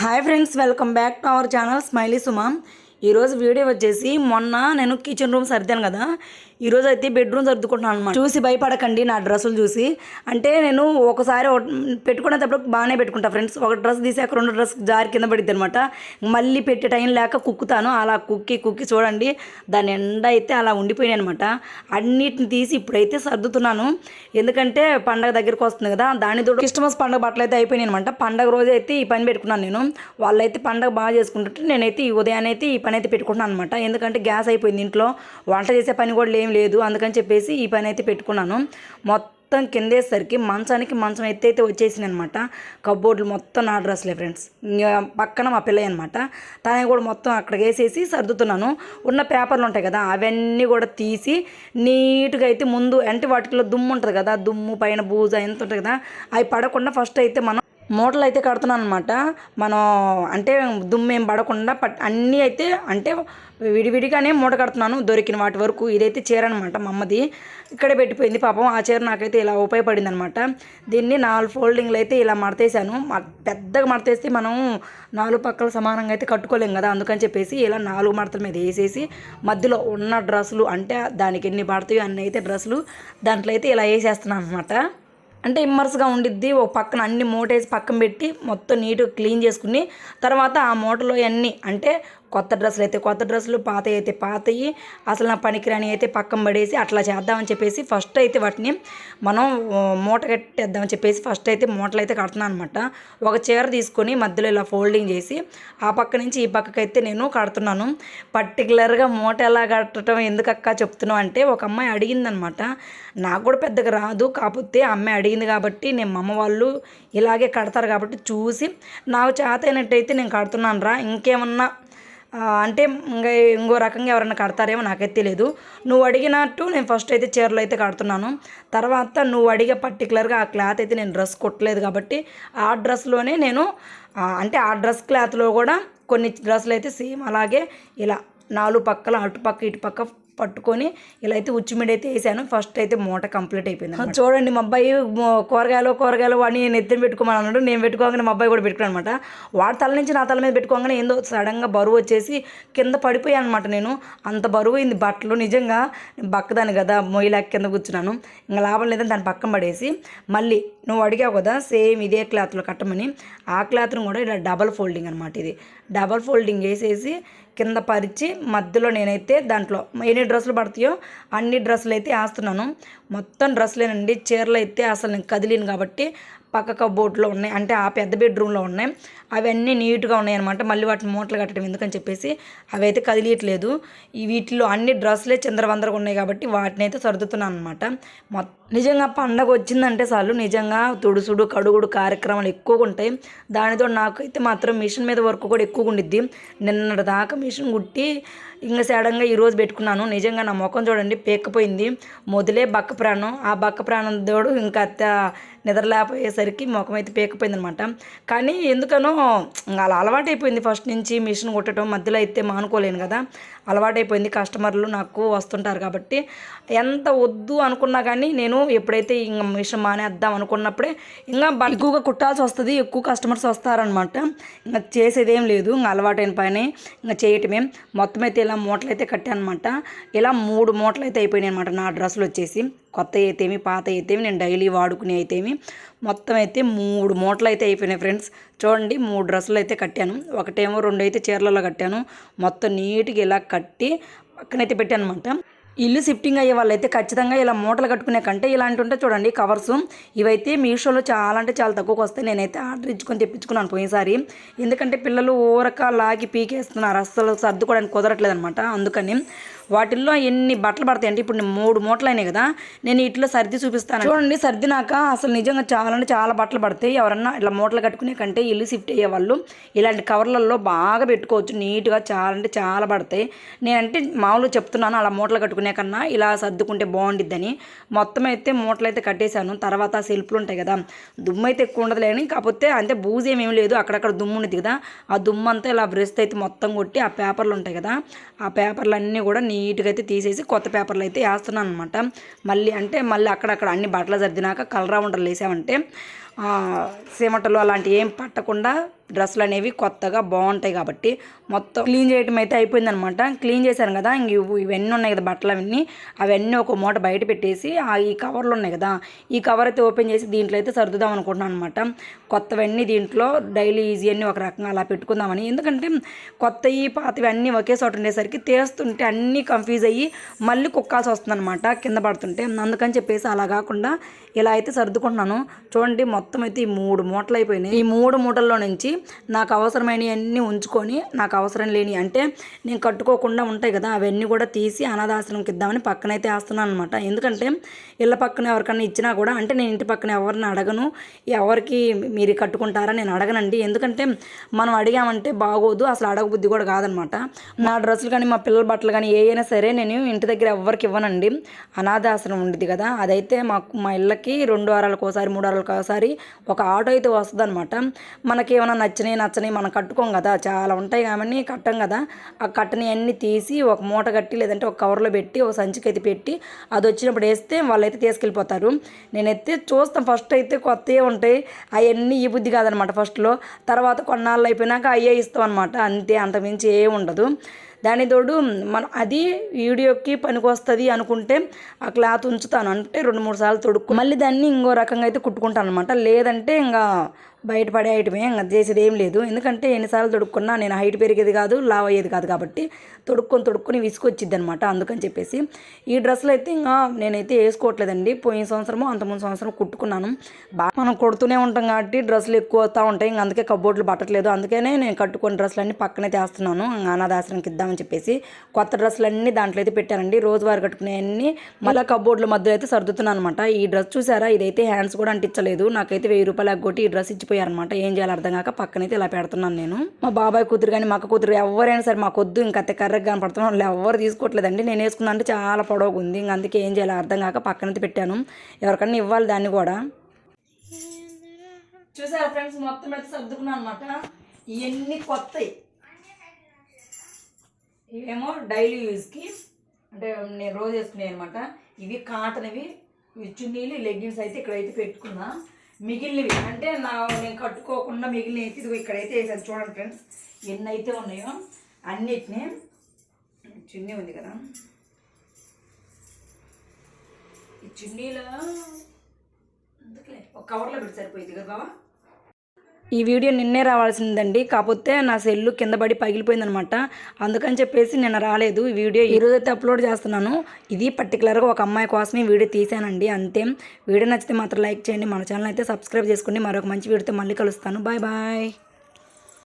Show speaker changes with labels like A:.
A: Hi friends, welcome back to our channel Smiley Suma. ఈరోజు video వచ్చేసి మొన్న నేను కిచెన్ రూమ్ సర్దాను కదా, ఈరోజు అయితే బెడ్రూమ్ సర్దుకుంటున్నాను అనమాట. చూసి భయపడకండి నా డ్రెస్సులు చూసి. అంటే నేను ఒకసారి పెట్టుకునేటప్పుడు బాగానే పెట్టుకుంటా ఫ్రెండ్స్. ఒక డ్రెస్ తీసాక రెండు డ్రెస్ జారి కింద పడిద్ది అనమాట. మళ్ళీ పెట్టే టైం లేక కుక్కుతాను. అలా కుక్కి చూడండి దాని ఎండ అయితే అలా ఉండిపోయినాయి అనమాట. అన్నిటిని తీసి ఇప్పుడైతే సర్దుతున్నాను. ఎందుకంటే పండగ దగ్గరికి వస్తుంది కదా, దాని తోడు క్రిస్మస్ పండగ బట్టలు అయితే అయిపోయినాయి అనమాట. పండగ రోజు అయితే ఈ పని పెట్టుకున్నాను నేను. వాళ్ళైతే పండగ బాగా చేసుకుంటుంటే నేనైతే ఈ ఉదయాన్నే అయితే ఈ పని అయితే పెట్టుకుంటున్నాను అనమాట. ఎందుకంటే గ్యాస్ అయిపోయింది ఇంట్లో, వంట చేసే పని కూడా ఏం లేదు. అందుకని చెప్పేసి ఈ పని అయితే పెట్టుకున్నాను. మొత్తం కిందేసరికి మంచం అయితే వచ్చేసింది అనమాట. కబోర్డులు మొత్తం నా డ్రెస్లే ఫ్రెండ్స్. పక్కన మా పిల్లయ్య అనమాట, తనని కూడా మొత్తం అక్కడికి వేసేసి సర్దుతున్నాను. ఉన్న పేపర్లు ఉంటాయి కదా అవన్నీ కూడా తీసి నీట్గా అయితే ముందు అంటే వాటిలో దుమ్ము ఉంటుంది కదా, దుమ్ము పైన బూజ ఎంత ఉంటుంది కదా, అవి పడకుండా ఫస్ట్ అయితే మనం మూటలు అయితే కడుతున్నాను అనమాట. మనం అంటే దుమ్ము ఏం పడకుండా అన్నీ అయితే అంటే విడివిడిగానే మూట కడుతున్నాను దొరికిన వాటి వరకు. ఇదైతే చీర అనమాట, మా అమ్మది ఇక్కడే పెట్టిపోయింది పాపం. ఆ చీర నాకైతే ఇలా ఉపయోగపడింది అనమాట. దీన్ని 4 ఫోల్డింగ్లు అయితే ఇలా మడతేసాను. పెద్దగా మడతేస్తే మనం 4 పక్కల సమానంగా అయితే కట్టుకోలేం కదా, అందుకని చెప్పేసి ఇలా 4 మడతల మీద వేసేసి మధ్యలో ఉన్న డ్రెస్సులు అంటే దానికి ఎన్ని పడతాయో అన్నీ అయితే డ్రెస్సులు దాంట్లో అయితే ఇలా వేసేస్తున్నాను అనమాట. అంటే ఇమ్మర్స్గా ఉండిద్ది. ఒక పక్కన అన్ని మూటేసి పక్కన పెట్టి మొత్తం నీట్గా క్లీన్ చేసుకుని తర్వాత ఆ మూటలో అన్నీ అంటే కొత్త డ్రెస్సులు అయితే కొత్త డ్రెస్సులు, పాతవి అయితే పాతవి, అసలు నా పనికిరాని అయితే పక్కన పడేసి అట్లా చేద్దామని చెప్పేసి ఫస్ట్ అయితే వాటిని మనం మూట కట్టేద్దామని చెప్పేసి ఫస్ట్ అయితే మూటలు అయితే కడుతున్నాను అనమాట. ఒక చీర తీసుకొని మధ్యలో ఇలా ఫోల్డింగ్ చేసి ఆ పక్క నుంచి ఈ పక్కకైతే నేను కడుతున్నాను. పర్టికులర్గా మూట ఎలా కట్టడం ఎందుకక్క చెప్తున్నావు అంటే ఒక అమ్మాయి అడిగిందనమాట. నాకు కూడా పెద్దగా రాదు, కాకపోతే అమ్మాయి అడిగింది కాబట్టి నేను మా అమ్మ వాళ్ళు ఇలాగే కడతారు కాబట్టి చూసి నాకు చేత అయినట్టయితే నేను కడుతున్నాను రా. ఇంకేమన్నా అంటే ఇంకో రకంగా ఎవరైనా కడతారేమో నాకైతే తెలియదు. నువ్వు అడిగినట్టు నేను ఫస్ట్ అయితే చీరలు అయితే కడుతున్నాను. తర్వాత నువ్వు అడిగే పర్టికులర్గా ఆ క్లాత్ అయితే నేను డ్రెస్ కొట్టలేదు కాబట్టి ఆ డ్రెస్లోనే నేను అంటే ఆ డ్రెస్ క్లాత్లో కూడా కొన్ని డ్రెస్సులు అయితే సేమ్ అలాగే ఇలా 4 పక్కల అటుపక్క ఇటుపక్క పట్టుకొని ఇలా అయితే ఉచ్చిమిడి అయితే వేసాను. ఫస్ట్ అయితే మూట కంప్లీట్ అయిపోయింది. చూడండి మా అబ్బాయి కూరగాయలు వాడిని నెత్తిన పెట్టుకోమని అన్నాడు. నేను పెట్టుకోగానే మా అబ్బాయి కూడా పెట్టుకున్నాను అనమాట. వాడి తల నుంచి నా తల మీద పెట్టుకోగానే ఏందో సడన్గా బరువు వచ్చేసి కింద పడిపోయాను అనమాట. నేను అంత బరువు అయింది బట్టలు. నిజంగా బక్కదాన్ని కదా, మొయ్యిలాక్ కింద కూర్చున్నాను. ఇంకా లాభం లేదని దాన్ని పక్కన పడేసి మళ్ళీ నువ్వు అడిగావు కదా సేమ్ ఇదే క్లాత్లో కట్టమని, ఆ క్లాత్ను కూడా ఇలా డబల్ ఫోల్డింగ్ అనమాట. ఇది డబల్ ఫోల్డింగ్ వేసేసి కింద పరిచి మధ్యలో నేనైతే దాంట్లో ఎన్ని డ్రెస్సులు పడతాయో అన్ని డ్రెస్సులు అయితే వేస్తున్నాను. మొత్తం డ్రెస్సులేనండి. చీరలు అయితే అసలు నేను కదిలేను కాబట్టి పక్క కబోర్డ్లో ఉన్నాయి, అంటే ఆ పెద్ద బెడ్రూమ్లో ఉన్నాయి. అవన్నీ నీట్గా ఉన్నాయన్నమాట. మళ్ళీ వాటిని మూటలు కట్టడం ఎందుకని చెప్పేసి అవి అయితే కదిలియట్లేదు. ఈ వీటిలో అన్ని డ్రెస్సులే చిందరవందరగా ఉన్నాయి కాబట్టి వాటిని అయితే సర్దుతున్నాను అనమాట. నిజంగా పండగ వచ్చిందంటే చాలు నిజంగా తుడుసుడు కడుగుడు కార్యక్రమాలు ఎక్కువగా ఉంటాయి. దానితో నాకైతే మాత్రం మిషన్ మీద వర్క్ కూడా ఎక్కువగా ఉండిద్ది. నిన్నటి దాకా మిషన్ కుట్టి ఇంకా సడన్గా ఈరోజు పెట్టుకున్నాను. నిజంగా నా ముఖం చూడండి పేక్కపోయింది. మొదలే బక్క ప్రాణం, ఆ బక్క ప్రాణం తోడు ఇంకా నిద్రలేకపోయేసరికి ముఖం అయితే పేకపోయింది అనమాట. కానీ ఎందుకనో అలా అలవాటైపోయింది ఫస్ట్ నుంచి మిషన్ కుట్టడం. మధ్యలో అయితే మానుకోలేను కదా, అలవాటైపోయింది. కస్టమర్లు నాకు వస్తుంటారు కాబట్టి ఎంత వద్దు అనుకున్నా కానీ నేను ఎప్పుడైతే ఇంకా మిషన్ మానేద్దాం అనుకున్నప్పుడే ఇంకా ఎక్కువగా కుట్టాల్సి వస్తుంది, ఎక్కువ కస్టమర్స్ వస్తారనమాట. ఇంకా చేసేదేం లేదు, ఇంకా అలవాటైన పని ఇంకా చేయటమే. మొత్తం అయితే ఇలా మూటలు అయితే కట్టానమాట. ఇలా 3 మూటలు అయితే అయిపోయినాయి అనమాట నా డ్రెస్సులు వచ్చేసి. కొత్త అయితేమి పాత అయితేమి నేను డైలీ వాడుకునే అయితేమి మొత్తం అయితే 3 మూటలు అయితే అయిపోయినాయి ఫ్రెండ్స్. చూడండి 3 డ్రెస్సులు అయితే కట్టాను. ఒకటేమో 2 అయితే చీరలలో కట్టాను. మొత్తం నీట్గా ఇలా కట్టి పక్కనైతే పెట్టాను అనమాట. ఇల్లు షిఫ్టింగ్ అయ్యే వాళ్ళైతే ఖచ్చితంగా ఇలా మూటలు కట్టుకునే కంటే ఇలాంటి ఉంటే చూడండి కవర్స్. ఇవైతే మీషోలో చాలా అంటే చాలా తక్కువకి వస్తాయి. నేనైతే ఆర్డర్ ఇచ్చుకొని తెప్పించుకున్నాను పోయినసారి. ఎందుకంటే పిల్లలు ఊరక లాగి పీకేస్తున్నారు, అస్సలు సర్దుకోవడానికి కుదరట్లేదు అనమాట. అందుకని వాటిల్లో ఎన్ని బట్టలు పడతాయి అంటే ఇప్పుడు 3 మూటలు అయినాయి కదా, నేను వీటిలో సర్ది చూపిస్తాను చూడండి. సర్దినాక అసలు నిజంగా చాలా అంటే చాలా బట్టలు పడతాయి. ఎవరన్నా ఇలా మూటలు కట్టుకునే కంటే ఇల్లు షిఫ్ట్ అయ్యే వాళ్ళు ఇలాంటి కవర్లలో బాగా పెట్టుకోవచ్చు. నీట్గా చాలా అంటే చాలా పడతాయి. నేనంటే మామూలుగా చెప్తున్నాను, అలా మూటలు కట్టుకునే కన్నా ఇలా సర్దుకుంటే బాగుండిద్దని. మొత్తం అయితే మూటలు అయితే కట్టేశాను. తర్వాత సెల్ఫ్లు ఉంటాయి కదా, దుమ్ము అయితే ఎక్కువ ఉండదు లేని, కాకపోతే అంటే బూజు ఏమేమి లేదు, అక్కడక్కడ దుమ్ము ఉండేది కదా. ఆ దుమ్ము అంతా ఇలా బ్రష్ అయితే మొత్తం కొట్టి ఆ పేపర్లు ఉంటాయి కదా, ఆ పేపర్లు అన్నీ కూడా నీట్గా అయితే తీసేసి కొత్త పేపర్లు అయితే వేస్తున్నాను అనమాట. మళ్ళీ అక్కడక్కడ అన్ని బట్టలు సర్దినాక కలరా ఉండలు వేసామంటే సీమటలు అలాంటివి ఏం పట్టకుండా డ్రెస్సులు అనేవి కొత్తగా బాగుంటాయి కాబట్టి మొత్తం క్లీన్ చేయడం అయితే అయిపోయిందనమాట. క్లీన్ చేశాను కదా, ఇంక ఇవన్నీ ఉన్నాయి కదా బట్టలు అవన్నీ ఒక మూట బయట పెట్టేసి ఈ కవర్లు ఉన్నాయి కదా, ఈ కవర్ అయితే ఓపెన్ చేసి దీంట్లో అయితే సర్దుదాం అనుకుంటున్నాను అనమాట. కొత్తవన్నీ దీంట్లో డైలీ ఈజీ అన్నీ ఒక రకంగా అలా పెట్టుకుందామని. ఎందుకంటే కొత్తవి పాతవి అన్నీ ఒకే చోట ఉండేసరికి తీస్తుంటే అన్నీ కన్ఫ్యూజ్ అయ్యి మళ్ళీ కుక్కాల్సి వస్తుంది అనమాట కింద పడుతుంటే. అందుకని చెప్పేసి అలా కాకుండా ఇలా అయితే సర్దుకుంటున్నాను. చూడండి మొత్తం అయితే ఈ 3 మూటలు అయిపోయినాయి. ఈ 3 మూటల్లో నుంచి నాకు అవసరమైనవి అన్నీ ఉంచుకొని నాకు అవసరం లేని అంటే నేను కట్టుకోకుండా ఉంటాయి కదా అవన్నీ కూడా తీసి అనాథాశ్రమంకి ఇద్దామని పక్కనైతే వేస్తున్నాను అనమాట. ఎందుకంటే ఇళ్ళ పక్కన ఎవరికన్నా ఇచ్చినా కూడా అంటే నేను ఇంటి పక్కన ఎవరిని అడగను, ఎవరికి మీరు కట్టుకుంటారా నేను అడగనండి. ఎందుకంటే మనం అడిగామంటే బాగోదు, అసలు అడగబుద్ధి కూడా కాదనమాట. నా డ్రెస్సులు కానీ మా పిల్లల బట్టలు కానీ ఏ అయినా సరే నేను ఇంటి దగ్గర ఎవరికి ఇవ్వనండి. అనాథాశ్రమం ఉండేది కదా, అదైతే మా ఇళ్ళకి 2 వారాలకు ఒకసారి 3 వారాలకు ఒకసారి ఒక ఆటో అయితే వస్తుంది అనమాట. మనకి ఏమైనా నచ్చని మనం కట్టుకోం కదా, చాలా ఉంటాయి కాబట్టి కట్టం కదా. ఆ కట్టని అన్నీ తీసి ఒక మూట కట్టి లేదంటే ఒక కవర్లో పెట్టి ఒక సంచికి అయితే పెట్టి అది వచ్చినప్పుడు వేస్తే వాళ్ళైతే తీసుకెళ్ళిపోతారు. నేనైతే చూస్తాను, ఫస్ట్ అయితే కొత్తవి ఉంటాయి అవన్నీ ఈ బుద్ధి కాదనమాట ఫస్ట్లో. తర్వాత కొన్నాళ్ళు అయిపోయినాక అయ్యే ఇస్తాం అనమాట, అంతే, అంతకుమించి ఏమి ఉండదు. దాని తోడు మనం అది వీడియోకి పనికొస్తుంది అనుకుంటే ఆ క్లాత్ ఉంచుతాను, అంటే 2-3 సార్లు తొడుక్కు మళ్ళీ దాన్ని ఇంకో రకంగా అయితే కుట్టుకుంటాను అనమాట. లేదంటే ఇంకా బయటపడే ఐటమే, ఇంకా చేసేది ఏం లేదు. ఎందుకంటే ఎన్నిసార్లు తొడుక్కున్నా నేను హైట్ పెరిగేది కాదు, లావ్ అయ్యేది కాదు కాబట్టి తొడుక్కొని విసుకొచ్చిద్ది అనమాట. అందుకని చెప్పేసి ఈ డ్రెస్సులు అయితే ఇంకా నేనైతే వేసుకోవట్లేదండి. పోయిన సంవత్సరము అంతకుముందు సంవత్సరం కుట్టుకున్నాను. బాగా మనం కొడుతూనే ఉంటాం కాబట్టి డ్రెస్సులు ఎక్కువ వస్తూ ఉంటాయి, ఇంకా అందుకే కబోర్డులు పట్టట్లేదు. అందుకనే నేను కట్టుకున్న డ్రెస్సులన్నీ పక్కనే తెస్తున్నాను అనాథాశ్రమంకి ఇద్దామని చెప్పేసి. కొత్త డ్రెస్సులన్నీ దాంట్లో అయితే పెట్టానండి, రోజువారీ కట్టుకునేవన్నీ మళ్ళీ కబోర్డుల మధ్యలో అయితే సర్దుతున్నాను అనమాట. ఈ డ్రెస్ చూసారా, ఇదైతే హ్యాండ్స్ కూడా అంటించలేదు, నాకైతే 1000 రూపాయలు ఎగ్గొట్టి ఈ డ్రెస్ ఇచ్చిపోయారనమాట. ఏం చేయాలి అర్థం కాక పక్కనైతే ఇలా పెడుతున్నాను నేను. మా బాబాయ్ కూతురు కానీ మా అక్క కూతురు ఎవరైనా సరే మాకొద్దు, ఇంకా కర్రగా కనపడుతున్నాం, వాళ్ళు ఎవరు తీసుకోవట్లేదండి. నేను వేసుకున్నా అంటే చాలా పొడవుగా ఉంది, ఇంక అందుకే ఏం చేయాలి అర్థం కాక పక్కనైతే పెట్టాను. ఎవరికన్నా ఇవ్వాలి దాన్ని కూడా. చూసారా ఫ్రెండ్స్, మొత్తం అయితే సర్దుకున్నాను అనమాట. ఇవన్నీ కొత్తవి, ఇవేమో డైలీ యూజ్కి అంటే నేను రోజు వేసుకున్నాయి అనమాట. ఇవి కాటన్వి, ఇవి చున్నీలు, లెగ్గిన్స్ అయితే ఇక్కడైతే పెట్టుకున్నా. మిగిలినవి అంటే నేను కట్టుకోకుండా మిగిలిన అయితే ఇదిగో ఇక్కడైతే వేసాను. చూడండి ఫ్రెండ్స్ ఎన్ని అయితే ఉన్నాయో అన్నిటినీ. చున్నీ ఉంది కదా, ఈ చున్నీలో అందుకలే ఒక కవర్లో పెట్టి సరిపోయింది కదా బావా. ఈ వీడియో నిన్నే రావాల్సిందండి, కాకపోతే నా సెల్లు కింద పడి పగిలిపోయిందనమాట. అందుకని చెప్పేసి నేను రాలేదు. ఈ వీడియో ఈరోజు అయితే అప్లోడ్ చేస్తున్నాను. ఇది పర్టికులర్గా ఒక అమ్మాయి కోసమే వీడియో తీసానండి, అంతే. వీడియో నచ్చితే మాత్రం లైక్ చేయండి, మన ఛానల్ అయితే సబ్స్క్రైబ్ చేసుకోండి. మరొక మంచి వీడియోతో మళ్ళీ కలుస్తాను. Bye bye.